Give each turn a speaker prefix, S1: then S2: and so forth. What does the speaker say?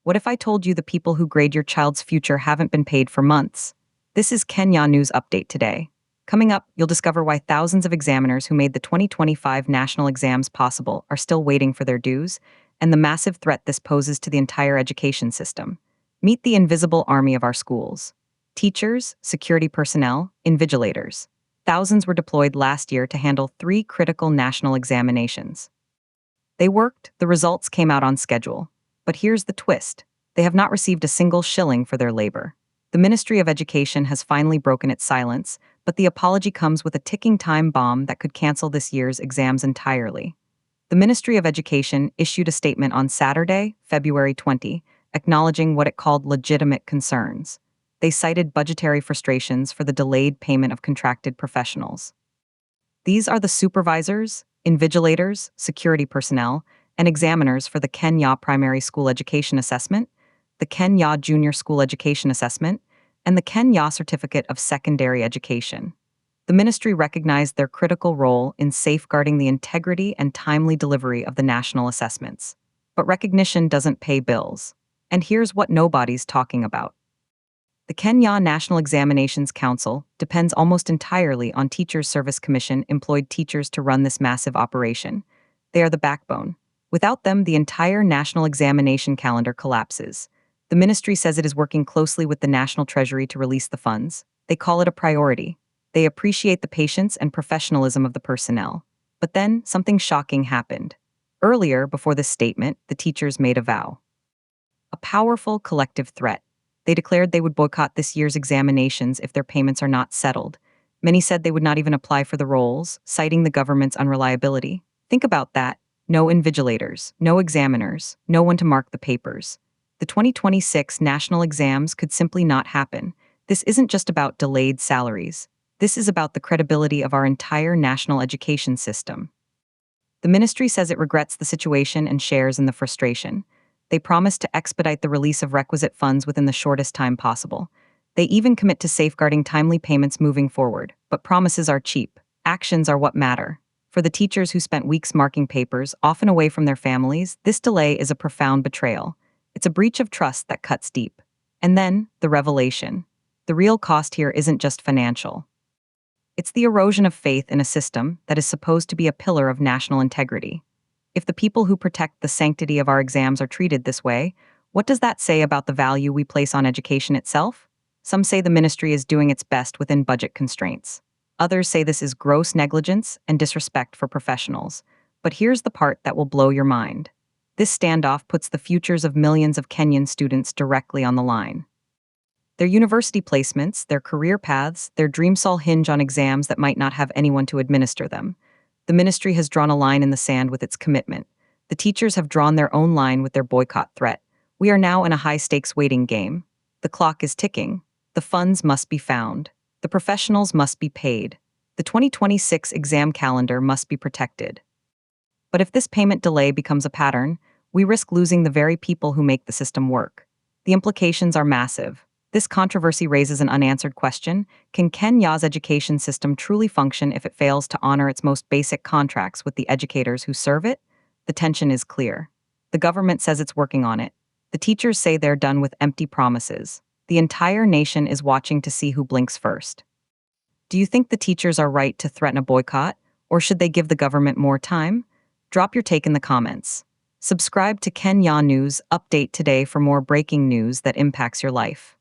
S1: What if I told you the people who grade your child's future haven't been paid for months? This is Kenya News Update today. Coming up, you'll discover why thousands of examiners who made the 2025 national exams possible are still waiting for their dues, and the massive threat this poses to the entire education system. Meet the invisible army of our schools. Teachers, security personnel, invigilators. Thousands were deployed last year to handle 3 critical national examinations. They worked, the results came out on schedule. But here's the twist. They have not received a single shilling for their labor. The Ministry of Education has finally broken its silence, but the apology comes with a ticking time bomb that could cancel this year's exams entirely. The Ministry of Education issued a statement on Saturday, February 20, acknowledging what it called legitimate concerns. They cited budgetary frustrations for the delayed payment of contracted professionals. These are the supervisors, invigilators, security personnel, and examiners for the Kenya Primary School Education Assessment, the Kenya Junior School Education Assessment, and the Kenya Certificate of Secondary Education. The ministry recognized their critical role in safeguarding the integrity and timely delivery of the national assessments. But recognition doesn't pay bills. And here's what nobody's talking about. The Kenya National Examinations Council depends almost entirely on Teachers Service Commission employed teachers to run this massive operation. They are the backbone. Without them, the entire national examination calendar collapses. The ministry says it is working closely with the National Treasury to release the funds. They call it a priority. They appreciate the patience and professionalism of the personnel. But then, something shocking happened. Earlier, before this statement, the teachers made a vow. A powerful collective threat. They declared they would boycott this year's examinations if their payments are not settled. Many said they would not even apply for the roles, citing the government's unreliability. Think about that. No invigilators, no examiners, no one to mark the papers. The 2026 national exams could simply not happen. This isn't just about delayed salaries. This is about the credibility of our entire national education system. The ministry says it regrets the situation and shares in the frustration. They promise to expedite the release of requisite funds within the shortest time possible. They even commit to safeguarding timely payments moving forward. But promises are cheap. Actions are what matter. For the teachers who spent weeks marking papers, often away from their families, this delay is a profound betrayal. It's a breach of trust that cuts deep. And then, the revelation. The real cost here isn't just financial. It's the erosion of faith in a system that is supposed to be a pillar of national integrity. If the people who protect the sanctity of our exams are treated this way, what does that say about the value we place on education itself? Some say the ministry is doing its best within budget constraints. Others say this is gross negligence and disrespect for professionals. But here's the part that will blow your mind. This standoff puts the futures of millions of Kenyan students directly on the line. Their university placements, their career paths, their dreams all hinge on exams that might not have anyone to administer them. The ministry has drawn a line in the sand with its commitment. The teachers have drawn their own line with their boycott threat. We are now in a high-stakes waiting game. The clock is ticking. The funds must be found. The professionals must be paid. The 2026 exam calendar must be protected. But if this payment delay becomes a pattern, we risk losing the very people who make the system work. The implications are massive. This controversy raises an unanswered question. Can Kenya's education system truly function if it fails to honor its most basic contracts with the educators who serve it? The tension is clear. The government says it's working on it. The teachers say they're done with empty promises. The entire nation is watching to see who blinks first. Do you think the teachers are right to threaten a boycott, or should they give the government more time? Drop your take in the comments. Subscribe to Kenya News Update today for more breaking news that impacts your life.